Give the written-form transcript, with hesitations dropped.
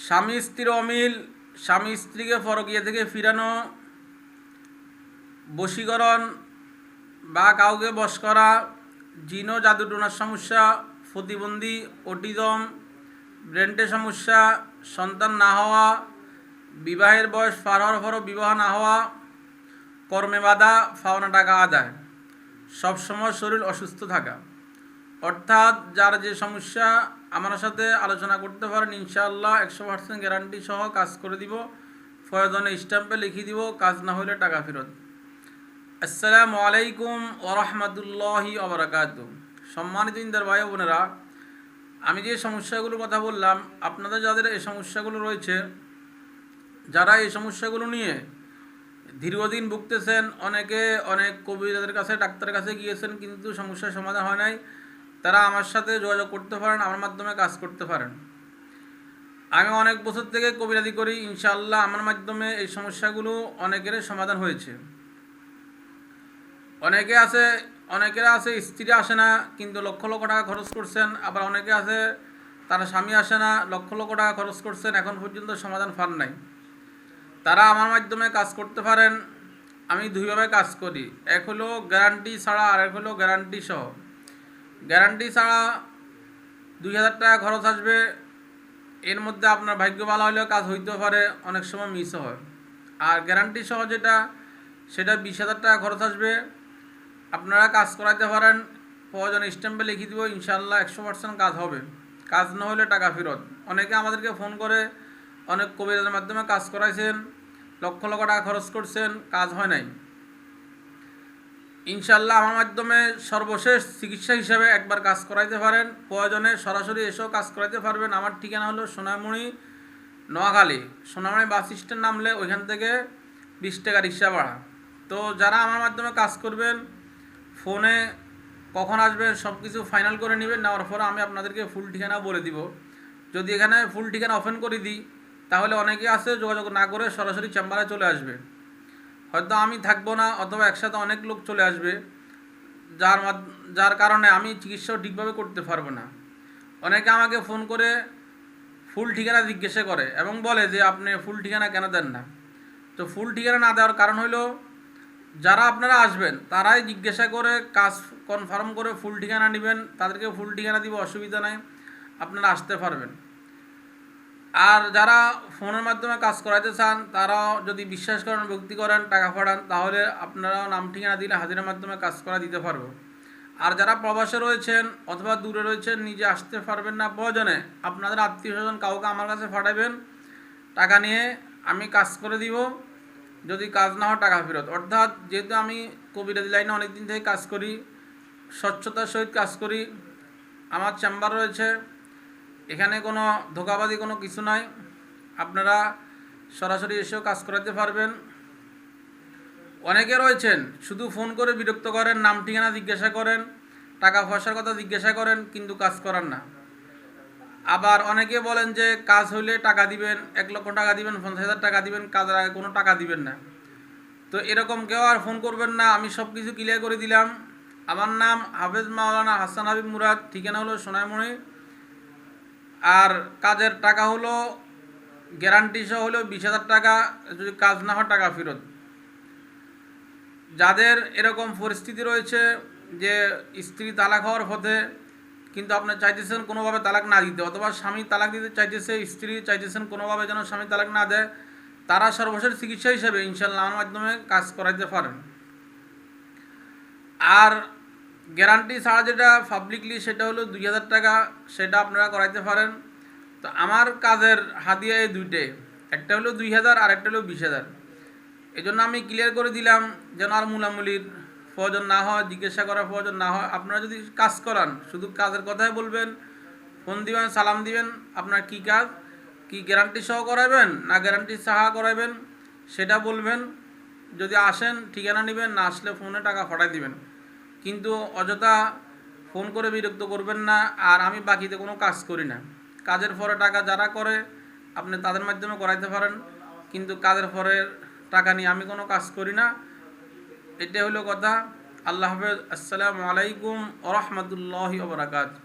স্বামী স্ত্রীর অমিল, স্বামী স্ত্রীকে পরকীয়া থেকে ফিরানো, বশীকরণ বা কাউকে বশ করা, জিন ও জাদুটোনার সমস্যা, প্রতিবন্ধী, অটিজম, ব্রেনের সমস্যা, সন্তান না হওয়া, বিবাহের বয়স পার হওয়ার পরও বিবাহ না হওয়া, কর্মে বাধা, পাওনা টাকা আদায়, সবসময় শরীর অসুস্থ থাকা, অর্থাৎ যার যে সমস্যা আমার সাথে আলোচনা করতে পারেন, ইনশাআল্লাহ 100% গ্যারান্টি সহ কাজ করে দিব। প্রয়োজনে স্ট্যাম্পে লিখে দিব, কাজ না হলে টাকা ফেরত। আসসালামু আলাইকুম ওরহমতুল্লাহি ওবরাকাতুহু। সম্মানিত ইন্দার ভাই বোনেরা, আমি যে সমস্যাগুলোর কথা বললাম, আপনাদের যাদের এই সমস্যাগুলো রয়েছে, যারা এই সমস্যাগুলো নিয়ে দীর্ঘদিন ভুগতেছেন, অনেকে অনেক কবিরাজের কাছে, ডাক্তারের কাছে গিয়েছেন, কিন্তু সমস্যার সমাধান হয় নাই, তারা আমার সাথে যোগাযোগ করতে পারেন, আমার মাধ্যমে কাজ করতে পারেন। আমি অনেক বছর থেকে কবিরাজি করি, ইনশাআল্লাহ আমার মাধ্যমে এই সমস্যাগুলো অনেকের সমাধান হয়েছে। অনেকের আছে স্ত্রী আসে না, কিন্তু লক্ষ লক্ষ টাকা খরচ করছেন। আবার অনেকে আছে তার স্বামী আসে না, লক্ষ লক্ষ টাকা খরচ করছেন, এখন পর্যন্ত সমাধান পান নাই। তারা আমার মাধ্যমে কাজ করতে পারেন। আমি দুইভাবে কাজ করি, এক হলো গ্যারান্টি ছাড়া আর এক হলো গ্যারান্টি সহ। গ্যারান্টি ছাড়া 2000 টাকা খরচ আসবে, এর মধ্যে আপনার ভাগ্য ভালো হলেও কাজ হইতেও পারে, অনেক সময় মিসও হয়। আর গ্যারান্টি সহ সেটা 20,000 টাকা খরচ আসবে, আপনারা কাজ করাইতে পারেন। প্রয়োজনে স্ট্যাম্পে লিখে দিব, ইনশাআল্লাহ 100% কাজ হবে। কাজ না হলে টাকা ফেরত। অনেকে আমাদেরকে ফোন করে অনেক কবিরাজের মাধ্যমে কাজ করাইছেন, লক্ষ লক্ষ টাকা খরচ করছেন, কাজ হয় নাই। ইনশাআল্লাহ আমার মাধ্যমে সর্বশেষ চিকিৎসা হিসাবে একবার কাজ করাইতে পারেন। প্রয়োজনে সরাসরি এসেও কাজ করাইতে পারবেন। আমার ঠিকানা হলো সোনামণি, নোয়াখালী। সোনামণি বাস স্ট্যান্ড নামলে ওইখান থেকে 20 টাকা রিক্সা ভাড়া। তো যারা আমার মাধ্যমে কাজ করবেন, ফোনে কখন আসবেন সব কিছু ফাইনাল করে নেবেন। নেওয়ার পরে আমি আপনাদেরকে ফুল ঠিকানা বলে দিব। যদি এখানে ফুল ঠিকানা ওপেন করে দিই, তাহলে অনেকে আছে যোগাযোগ না করে সরাসরি চেম্বারে চলে আসবে। হয়তো আমি থাকবো না, অথবা একসাথে অনেক লোক চলে আসবে, যার কারণে আমি চিকিৎসাও ঠিকভাবে করতে পারবো না। অনেকে আমাকে ফোন করে ফুল ঠিকানা জিজ্ঞাসা করে এবং বলে যে আপনি ফুল ঠিকানা কেন দেন না। তো ফুল ঠিকানা না দেওয়ার কারণ হলো, যারা আপনারা আসবেন তারাই জিজ্ঞাসা করে কাজ কনফার্ম করে ফুল ঠিকানা নেবেন, তাদেরকে ফুল ঠিকানা দিব, অসুবিধা নাই, আপনারা আসতে পারবেন। আর যারা ফোনের মাধ্যমে কাজ করাইতে চান, তারাও যদি বিশ্বাস করেন, ভক্তি করেন, টাকা পাঠান, তাহলে আপনারাও নাম ঠিকানা দিলে হাজিরার মাধ্যমে কাজ করা দিতে পারবো। আর যারা প্রবাসে রয়েছেন অথবা দূরে রয়েছেন, নিজে আসতে পারবেন না, প্রয়োজনে আপনাদের আত্মীয় স্বজন কাউকে আমার কাছে পাঠাবেন, টাকা নিয়ে আমি কাজ করে দিব। যদি কাজ না হয় টাকা ফেরত। অর্থাৎ যেহেতু আমি কবিরাজি লাইনে অনেক দিন থেকে কাজ করি, স্বচ্ছতার সহিত কাজ করি, আমার চেম্বার রয়েছে, এখানে কোনো ধোঁকাবাজি কোনো কিছু নাই। আপনারা সরাসরি এসেও কাজ করাতে পারবেন। অনেকে রয়েছেন শুধু ফোন করে বিরক্ত করেন, নাম ঠিকানা জিজ্ঞাসা করেন, টাকা পয়সার কথা জিজ্ঞাসা করেন, কিন্তু কাজ করান না। আবার অনেকে বলেন যে কাজ হইলে টাকা দিবেন, 1 লক্ষ টাকা দিবেন, 50,000 টাকা দিবেন, কাজের আগে কোনো টাকা দিবেন না। তো এরকম কেউ আর ফোন করবেন না, আমি সব কিছু ক্লিয়ার করে দিলাম। আমার নাম হাফেজ মাওলানা হাসান হাবিব মুরাদ, ঠিকানা হলো সোনামণি। আর কাজের টাকা হলো গ্যারান্টি সহ হলো 20,000 টাকা, যদি কাজ না হয় টাকা ফেরত। যাদের এরকম পরিস্থিতি রয়েছে যে স্ত্রী তালাক হওয়ার পথে, কিন্তু আপনি চাইতেছেন কোনোভাবে তালাক না দিতে, অথবা স্বামী তালাক দিতে চাইতেছে, স্ত্রী চাইতেছেন কোনোভাবে যেন স্বামী তালাক না দেয়, তারা সর্বশেষ চিকিৎসা হিসেবে ইনশাআল্লাহ আমার মাধ্যমে কাজ করাইতে পারেন। আর গ্যারান্টি ছাড়া যেটা পাবলিকলি, সেটা হলো 2,000 টাকা, সেটা আপনারা করাইতে পারেন। তো আমার কাজের হাদিয়া এই দুইটাই, একটা হলো 2,000 আর একটা হলো 20,000। এই জন্য আমি ক্লিয়ার করে দিলাম, যেন আর মুলামুলির প্রয়োজন না হয়, জিজ্ঞাসা করার প্রয়োজন না হয়। আপনারা যদি কাজ করান, শুধু কাজের কথাই বলবেন, ফোন দিবেন, সালাম দিবেন, আপনার কি কাজ, কি গ্যারান্টি সহ করাবেন না গ্যারান্টি ছাড়া করাবেন, সেটা বলবেন। যদি আসেন ঠিকানা নেবেন, না আসলে ফোনে টাকা পাঠাই দিবেন। কিন্তু অযথা ফোন করে বিরক্ত করবেন না। আর আমি বাকিতে কোনো কাজ করি না। কাজের পরে টাকা যারা করে আপনি তাদের মাধ্যমে করাইতে পারেন, কিন্তু কাজের পরে টাকা নিয়ে আমি কোনো কাজ করি না। এটা হলো কথা। আল্লাহ হাফেজ। আসসালামু আলাইকুম ওয়া রাহমাতুল্লাহি ওয়া বারাকাতুহু।